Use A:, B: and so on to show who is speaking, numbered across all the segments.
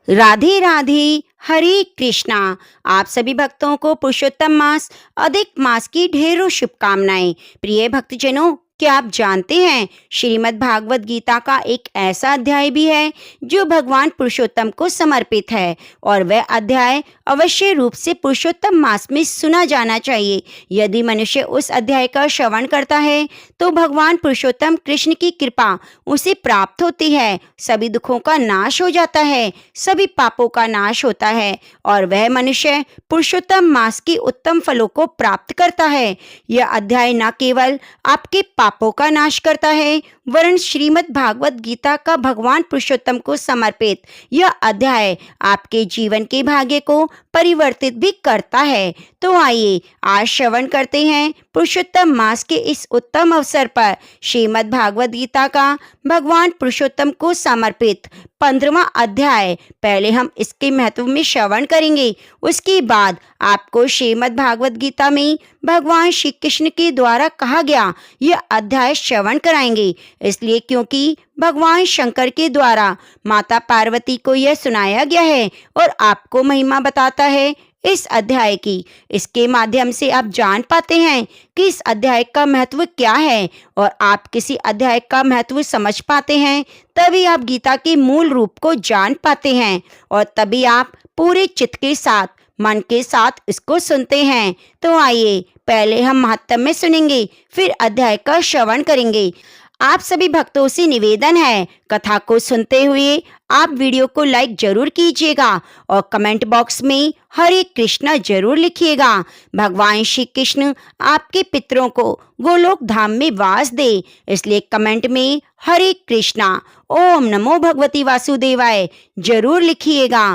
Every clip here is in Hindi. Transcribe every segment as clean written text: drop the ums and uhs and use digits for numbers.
A: राधे राधे। हरे कृष्णा। आप सभी भक्तों को पुरुषोत्तम मास अधिक मास की ढेरों शुभकामनाएं। प्रिय भक्तजनों, क्या आप जानते हैं श्रीमद् भागवत गीता का एक ऐसा अध्याय भी है जो भगवान पुरुषोत्तम को समर्पित है, और वह अध्याय अवश्य रूप से पुरुषोत्तम मास में सुना जाना चाहिए। यदि मनुष्य उस अध्याय का श्रवण करता है तो भगवान पुरुषोत्तम कृष्ण की कृपा उसे प्राप्त होती है, सभी दुखों का नाश हो जाता है, सभी पापों का नाश होता है और वह मनुष्य पुरुषोत्तम मास की उत्तम फलों को प्राप्त करता है। यह अध्याय न केवल आपके पापों का नाश करता है, वरन श्रीमद् भागवत गीता का भगवान पुरुषोत्तम को समर्पित यह अध्याय आपके जीवन के भाग्य को परिवर्तित भी करता है। तो आइए आज श्रवण करते हैं पुरुषोत्तम मास के इस उत्तम अवसर पर श्रीमद् भागवत गीता का भगवान पुरुषोत्तम को समर्पित 15वां अध्याय। पहले हम इसके महत्व में श्रवण करेंगे, उसके बाद आपको श्रीमद् भागवत गीता में भगवान श्री कृष्ण के द्वारा कहा गया यह अध्याय श्रवण कराएंगे। इसलिए क्योंकि भगवान शंकर के द्वारा माता पार्वती को यह सुनाया गया है और आपको महिमा बताता है इस अध्याय की। इसके माध्यम से आप जान पाते हैं कि इस अध्याय का महत्व क्या है, और आप किसी अध्याय का महत्व समझ पाते हैं तभी आप गीता के मूल रूप को जान पाते हैं, और तभी आप पूरे चित्त के साथ, मन के साथ इसको सुनते हैं। तो आइए पहले हम महात्म्य में सुनेंगे, फिर अध्याय का श्रवण करेंगे। आप सभी भक्तों से निवेदन है, कथा को सुनते हुए आप वीडियो को लाइक जरूर कीजिएगा और कमेंट बॉक्स में हरे कृष्णा जरूर लिखिएगा। भगवान श्री कृष्ण आपके पितरों को गोलोक धाम में वास दे, इसलिए कमेंट में हरे कृष्णा ओम नमो भगवती वासुदेवाय जरूर लिखिएगा।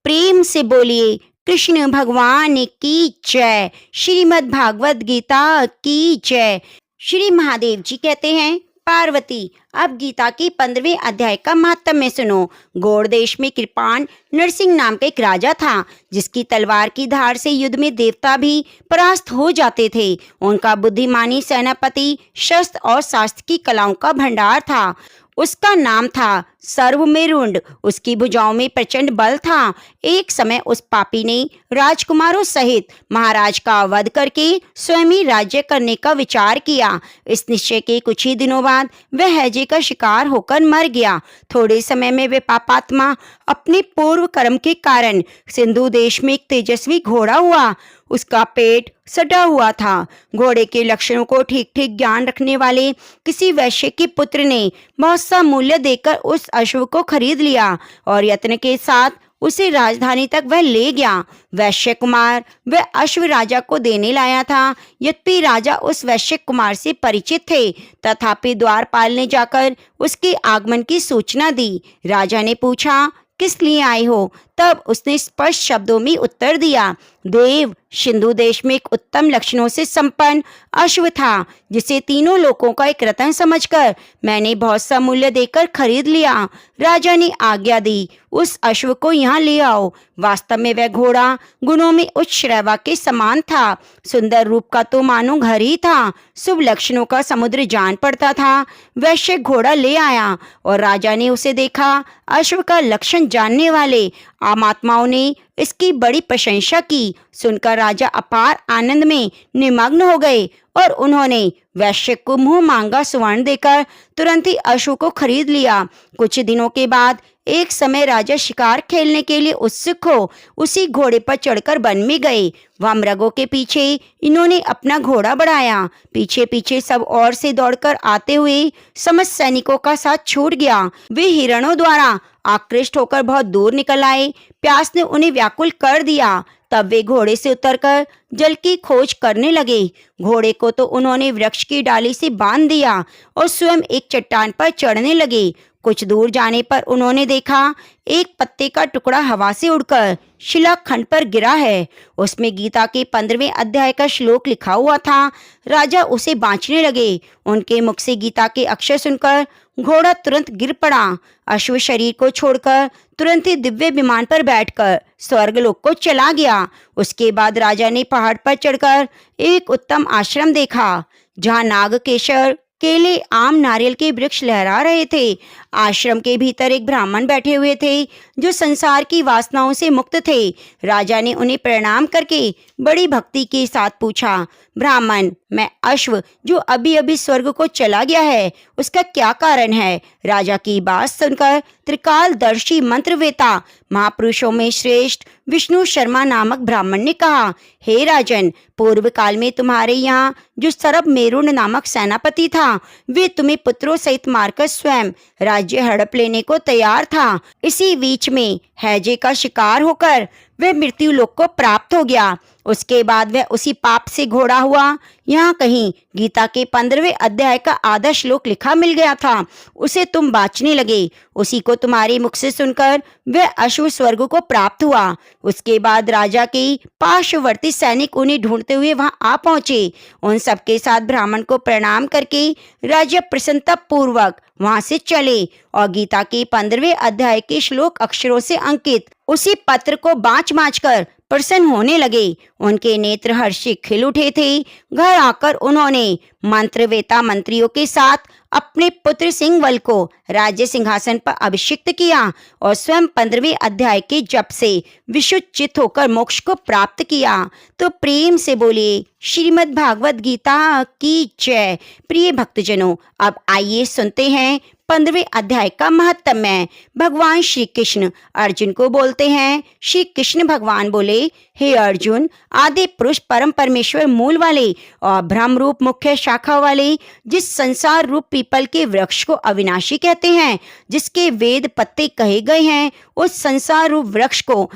A: प्रेम से बोलिए कृष्ण भगवान की जय। श्रीमद् भागवत गीता की जय। श्री महादेव जी कहते हैं, पार्वती अब गीता की 15वें अध्याय का महात्म्य सुनो। गौड़ देश में कृपाण नरसिंह नाम का एक राजा था, जिसकी तलवार की धार से युद्ध में देवता भी परास्त हो जाते थे। उनका बुद्धिमानी सेनापति शस्त्र और शास्त्र की कलाओं का भंडार था। उसका नाम था सर्वमेरुंड। उसकी भुजाओं में प्रचंड बल था। एक समय उस पापी ने राजकुमारों सहित महाराज का वध करके स्वयं ही राज्य करने का विचार किया। इस निश्चय के कुछ ही दिनों बाद वह हैजे का शिकार होकर मर गया। थोड़े समय में वह पापात्मा अपने पूर्व कर्म के कारण सिंधु देश में एक तेजस्वी घोड़ा हुआ। उसका पेट सटा हुआ था। घोड़े के लक्षणों को ठीक ठीक ज्ञान रखने वाले किसी वैश्य के पुत्र ने बहुत सा मूल्य देकर उस अश्व को खरीद लिया और यत्न के साथ उसे राजधानी तक वह ले गया। वैश्य कुमार वह अश्व राजा को देने लाया था। यद्यपि राजा उस वैश्य कुमार से परिचित थे, तथापि द्वारपाल ने जाकर उसके आगमन की सूचना दी। राजा ने पूछा, किस लिए आए हो? तब उसने स्पष्ट शब्दों में उत्तर दिया, देव, सिंधु देश में एक उत्तम लक्षणों से संपन्न अश्व था, जिसे तीनों लोकों का एक रत्न समझकर मैंने बहुत सा मूल्य देकर खरीद लिया। राजा ने आज्ञा दी, उस अश्व को यहाँ ले आओ। वास्तव में वह घोड़ा गुणों में उच्च श्रेवा के समान था। सुंदर रूप का तो मानो घर ही था। शुभ लक्षणों का समुद्र जान पड़ता था। वैश्य घोड़ा ले आया और राजा ने उसे देखा। अश्व का लक्षण जानने वाले आम आत्माओं ने इसकी बड़ी प्रशंसा की। सुनकर राजा अपार आनंद में निमग्न हो गए और उन्होंने वैश्य को मुंह मांगा स्वर्ण देकर तुरंत ही अश्व को खरीद लिया। कुछ दिनों के बाद एक समय राजा शिकार खेलने के लिए उत्सुक हो उसी घोड़े पर चढ़कर वन में गए। वह मृगों के पीछे इन्होंने अपना घोड़ा बढ़ाया। पीछे पीछे सब ओर से दौड़कर आते हुए समस्त सैनिकों का साथ छूट गया। वे हिरणों द्वारा आकृष्ट होकर बहुत दूर निकल आए। प्यास ने उन्हें व्याकुल कर दिया। तब वे घोड़े से उतरकर जल की खोज करने लगे। घोड़े को तो उन्होंने वृक्ष की डाली से बांध दिया और स्वयं एक चट्टान पर चढ़ने लगे। कुछ दूर जाने पर उन्होंने देखा एक पत्ते का टुकड़ा हवा से उड़कर शिलाखंड पर गिरा है। उसमें गीता के 15वें अध्याय का श्लोक लिखा हुआ था। राजा उसे बांचने लगे। उनके मुख से गीता के अक्षर सुनकर घोड़ा तुरंत गिर पड़ा। अश्व शरीर को छोड़कर तुरंत ही दिव्य विमान पर बैठकर स्वर्गलोक को चला गया। उसके बाद राजा ने पहाड़ पर चढ़कर एक उत्तम आश्रम देखा, जहाँ नागकेशर, केले, आम, नारियल के वृक्ष लहरा रहे थे। आश्रम के भीतर एक ब्राह्मण बैठे हुए थे जो संसार की वासनाओं से मुक्त थे। राजा ने उन्हें प्रणाम करके बड़ी भक्ति के साथ पूछा, ब्राह्मण, मैं अश्व जो अभी अभी स्वर्ग को चला गया है, उसका क्या कारण है? राजा की बात सुनकर त्रिकालदर्शी मंत्रवेता महापुरुषों में श्रेष्ठ विष्णु शर्मा नामक ब्राह्मण ने कहा, हे राजन, पूर्व काल में तुम्हारे यहाँ जो सरब मेरुन नामक सेनापति था, वे तुम्हें पुत्रों सहित मारकर स्वयं राज्य हड़प लेने को तैयार था। इसी बीच में हैजे का शिकार होकर वह मृत्यु लोक को प्राप्त हो गया। उसके बाद वह उसी पाप से घोड़ा हुआ। यहाँ कहीं गीता के 15वें अध्याय का आधा श्लोक लिखा मिल गया था, उसे तुम बाँचने लगे। उसी को तुम्हारे मुख से सुनकर वह अश्व स्वर्ग को प्राप्त हुआ। उसके बाद राजा के पार्श्ववर्ती सैनिक उन्हें ढूंढते हुए वहां आ पहुंचे। उन सबके साथ ब्राह्मण को प्रणाम करके राजा प्रसन्नता पूर्वक वहां से चले और गीता के 15वें अध्याय के श्लोक अक्षरों से अंकित उसी पत्र को बाँच कर प्रसन्न होने लगे। उनके नेत्र हर्षित खिल उठे थे। घर आकर उन्होंने मंत्रवेता मंत्रियों के साथ अपने पुत्र सिंहवल को राज्य सिंहासन पर अभिषिक्त किया और स्वयं 15वें अध्याय के जप से विशुद्ध चित्त होकर मोक्ष को प्राप्त किया। तो प्रेम से बोलिए श्रीमद् भागवत गीता की जय। प्रिय भक्तजनों, अब आइए सुनते हैं 15वें अध्याय का महत्म्य। भगवान श्री कृष्ण अर्जुन को बोलते हैं। श्री कृष्ण भगवान बोले, हे अर्जुन, आदि पुरुष परम परमेश्वर मूल वाले और ब्रह्म रूप मुख्य शाखा वाले जिस संसार रूप पीपल के वृक्ष को अविनाशी कहते हैं, जिसके वेद पत्ते कहे गए हैं, उस संसार रूप वृक्ष को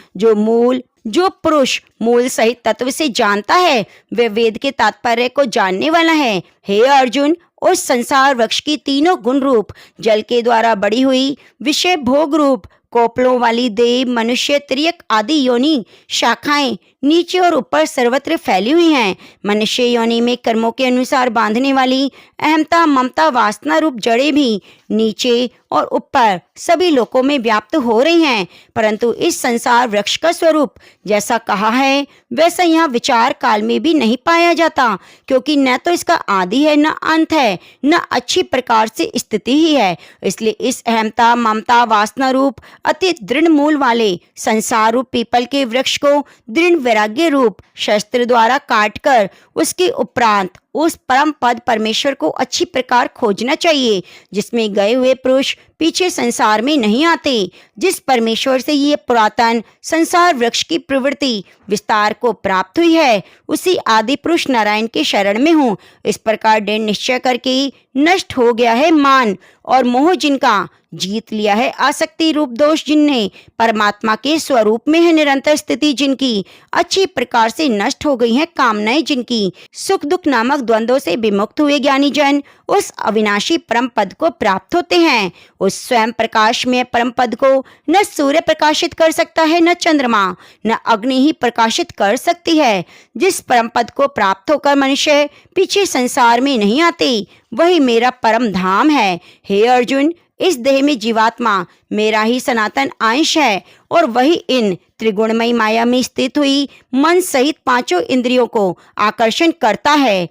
A: जो पुरुष मूल सहित तत्व से जानता है, वह वेद के तात्पर्य को जानने वाला है। हे अर्जुन, उस संसार वृक्ष की तीनों गुण रूप जल के द्वारा बड़ी हुई विषय भोग रूप कोपलों वाली देव, मनुष्य, त्रियक आदि योनि शाखाएं नीचे और ऊपर सर्वत्र फैली हुई हैं। मनुष्य योनि में कर्मों के अनुसार बांधने वाली अहमता, ममता, वासना रूप जड़ें भी नीचे और ऊपर सभी लोकों में व्याप्त हो रही हैं। परंतु इस संसार वृक्ष का स्वरूप जैसा कहा है वैसा यहाँ विचार काल में भी नहीं पाया जाता, क्योंकि न तो इसका आदि है, न अंत है, न अच्छी प्रकार से स्थिति ही है। इसलिए इस अहमता, ममता, वासना रूप अति दृढ़ मूल वाले संसार रूप पीपल के वृक्ष को दृढ़ वैराग्य रूप शस्त्र द्वारा काटकर उसके उपरांत उस परम पद परमेश्वर को अच्छी प्रकार खोजना चाहिए, जिसमें गए हुए पुरुष पीछे संसार में नहीं आते। जिस परमेश्वर से ये पुरातन संसार वृक्ष की प्रवृत्ति विस्तार को प्राप्त हुई है, उसी आदि पुरुष नारायण के शरण में हूँ। इस प्रकार दृढ़ निश्चय करके नष्ट हो गया है मान और मोह जिनका, जीत लिया है आसक्ति रूप दोष जिनने, परमात्मा के स्वरूप में है निरंतर स्थिति जिनकी, अच्छी प्रकार से नष्ट हो गई हैं कामनाएं जिनकी, सुख दुख नामक द्वंद्वों से विमुक्त हुए ज्ञानी जन उस अविनाशी परम पद को प्राप्त होते हैं। उस स्वयं प्रकाश में परम पद को न सूर्य प्रकाशित कर सकता है, न चंद्रमा, न अग्नि ही प्रकाशित कर सकती है। जिस परम पद को प्राप्त होकर मनुष्य पीछे संसार में नहीं आते, वही मेरा परम धाम है। हे अर्जुन, इस देह में जीवात्मा मेरा ही सनातन अंश है और वही इन त्रिगुणमयी माया में स्थित हुई मन सहित पांचों इंद्रियों को आकर्षण करता है।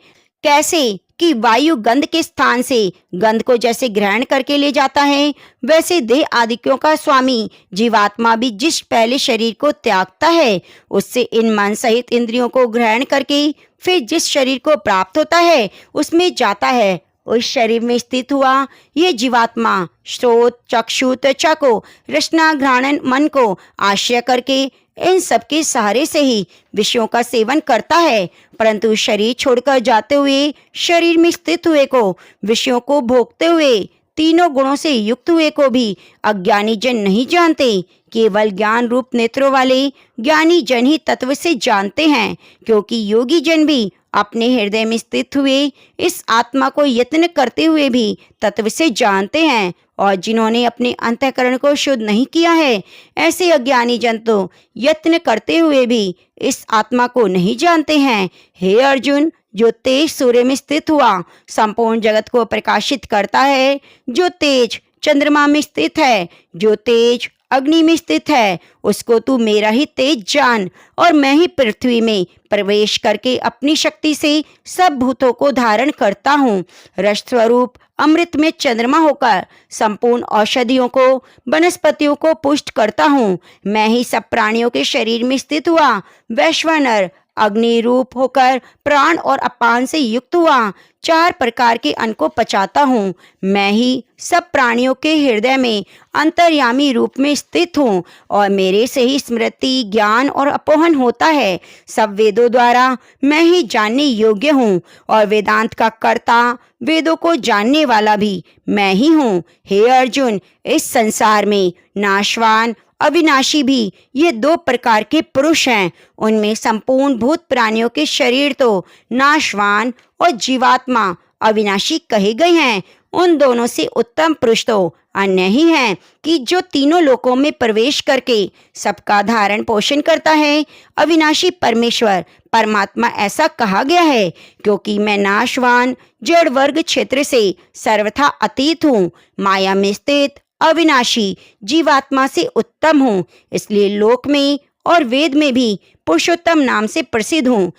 A: कैसे कि वायु गंध के स्थान से गंध को जैसे ग्रहण करके ले जाता है, वैसे देह आदिकों का स्वामी जीवात्मा भी जिस पहले शरीर को त्यागता है, उससे इन मन सहित इंद्रियों को ग्रहण करके फिर जिस शरीर को प्राप्त होता है उसमें जाता है। उस शरीर में स्थित हुआ ये जीवात्मा श्रोत, चक्षु, त्वचा को, रसना, घ्राणन, मन को आश्रय करके इन सबके सहारे से ही विषयों का सेवन करता है। परंतु शरीर छोड़कर जाते हुए शरीर में स्थित हुए को, विषयों को भोगते हुए तीनों गुणों से युक्त हुए को भी अज्ञानी जन नहीं जानते। केवल ज्ञान रूप नेत्रों वाले ज्ञानी जन ही तत्व से जानते हैं, क्योंकि योगी जन भी अपने हृदय में स्थित हुए इस आत्मा को यत्न करते हुए भी तत्व से जानते हैं। और जिन्होंने अपने अंतःकरण को शुद्ध नहीं किया है, ऐसे अज्ञानी जन तो यत्न करते हुए भी इस आत्मा को नहीं जानते हैं। हे अर्जुन, जो तेज सूर्य में स्थित हुआ संपूर्ण जगत को प्रकाशित करता है, जो तेज चंद्रमा में स्थित है, जो तेज अग्नि में स्थित है, उसको तू मेरा ही तेज जान, और मैं ही पृथ्वी में प्रवेश करके अपनी शक्ति से सब भूतों को धारण करता हूँ। रस स्वरूप अमृत में चंद्रमा होकर संपूर्ण औषधियों को, वनस्पतियों को पुष्ट करता हूँ। मैं ही सब प्राणियों के शरीर में स्थित हुआ वैश्वानर अग्नि रूप होकर प्राण और अपान से युक्त हुआ 4 प्रकार के अन्न को पचाता हूँ। मैं ही सब प्राणियों के हृदय में अंतर्यामी रूप में स्थित हूँ, और मेरे से ही स्मृति, ज्ञान और अपोहन होता है। सब वेदों द्वारा मैं ही जानने योग्य हूँ, और वेदांत का कर्ता, वेदों को जानने वाला भी मैं ही हूँ। हे अर्जुन, इस संसार में नाशवान, अविनाशी भी ये 2 प्रकार के पुरुष हैं। उनमें संपूर्ण भूत प्राणियों के शरीर तो नाशवान और जीवात्मा अविनाशी कहे गए हैं। उन दोनों से उत्तम पुरुष तो अन्य ही हैं कि जो तीनों लोकों में प्रवेश करके सबका धारण पोषण करता है। अविनाशी परमेश्वर परमात्मा ऐसा कहा गया है क्योंकि मैं नाशवान जड़ वर्ग क्षेत्र से सर्वथा अतीत हूँ, माया में स्थित अविनाशी जीवात्मा से उत्तम हूँ, इसलिए लोक में और वेद में भी पुरुषोत्तम नाम से प्रसिद्ध हूँ।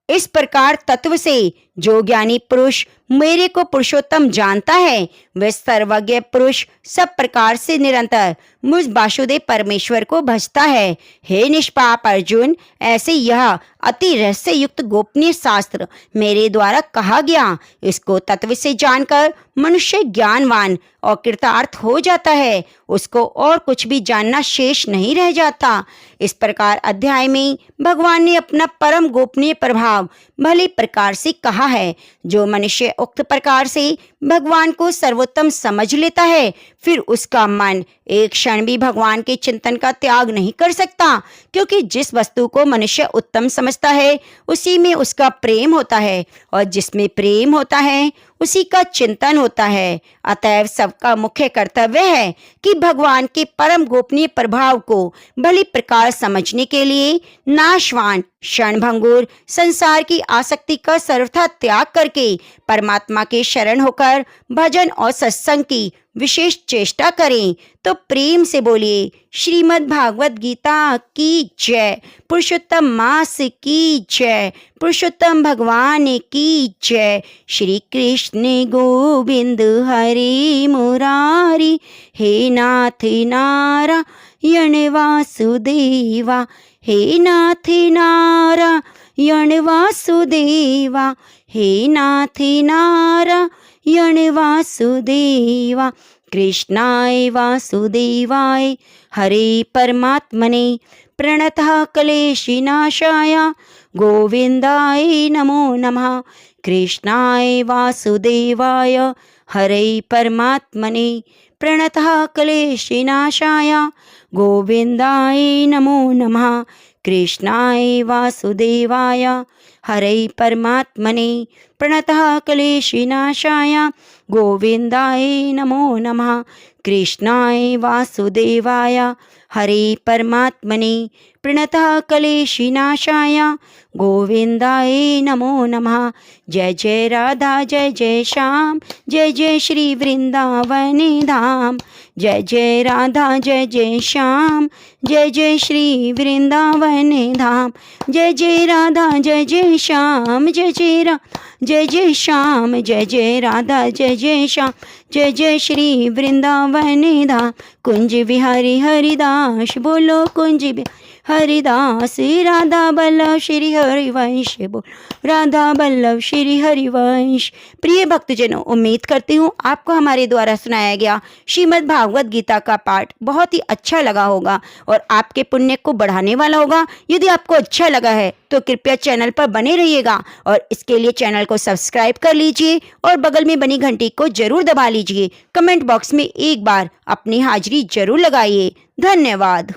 A: इस प्रकार तत्व से जो ज्ञानी पुरुष मेरे को पुरुषोत्तम जानता है, वह सर्वज्ञ पुरुष सब प्रकार से निरंतर मुझ वासुदेव परमेश्वर को भजता है। हे निष्पाप अर्जुन, ऐसे यह अति रहस्य युक्त गोपनीय शास्त्र मेरे द्वारा कहा गया, इसको तत्व से जानकर मनुष्य ज्ञानवान और कृतार्थ हो जाता है, उसको और कुछ भी जानना शेष नहीं रह जाता। इस प्रकार अध्याय में भगवान ने अपना परम गोपनीय प्रभाव भली प्रकार से कहा है। जो मनुष्य उक्त प्रकार से भगवान को सर्वोत्तम समझ लेता है, फिर उसका मन एक क्षण भी भगवान के चिंतन का त्याग नहीं कर सकता, क्योंकि जिस वस्तु को मनुष्य उत्तम समझता है उसी में उसका प्रेम होता है, और जिसमें प्रेम होता है उसी का चिंतन होता है। अतएव सबका मुख्य कर्तव्य है कि भगवान के परम गोपनीय प्रभाव को भली प्रकार समझने के लिए नाशवान क्षणभंगुर संसार की आसक्ति का सर्वथा त्याग करके परमात्मा के शरण होकर भजन और सत्संग की विशेष चेष्टा करें। तो प्रेम से बोलिए श्रीमद् भागवत गीता की जय, पुरुषोत्तम मास की जय, पुरुषोत्तम भगवान की जय। श्री कृष्ण गोविंद हरे मुरारी, हे नाथ नारायण वासुदेवा, हे नाथ नारायण वासुदेवा, हे नाथ नारायण वासुदेवा। कृष्णाय वासुदेवाय हरे परमात्मने प्रणतः क्लेशनाशाय गोविंदाय नमो नमः। कृष्णाय वासुदेवाय हरे परमात्मने प्रणतः क्लेशनाशाय गोविंदाय नमो नमः। कृष्णाय वासुदेवाय हरे परमात्मने प्रणतः क्लेशनाशाय गोविंदाय नमो नमः। कृष्णाय वासुदेवाय हरे परमात्मने प्रणतः क्लेशनाशाय गोविंदाय नमो नमः। जय जय राधा जय जय श्याम, जय जय श्री वृंदावन धाम। जय जय राधा जय जय श्याम, जय जय श्री वृंदावन धाम। जय जय राधा जय जय श्याम, जय जय श्याम, जय जय राधा जय जय श्याम, जय जय श्री वृंदावन धाम। कुंज विहारी हरिदास बोलो, कुंज विहारी हरिदास। राधा बल्लभ श्री हरिवंश बोल, राधा बल्लभ श्री हरिवंश। प्रिय भक्तजनों, उम्मीद करती हूँ आपको हमारे द्वारा सुनाया गया श्रीमद् भागवत गीता का पाठ बहुत ही अच्छा लगा होगा और आपके पुण्य को बढ़ाने वाला होगा। यदि आपको अच्छा लगा है तो कृपया चैनल पर बने रहिएगा और इसके लिए चैनल को सब्सक्राइब कर लीजिए और बगल में बनी घंटी को जरूर दबा लीजिए। कमेंट बॉक्स में एक बार अपनी हाजिरी जरूर लगाइए। धन्यवाद।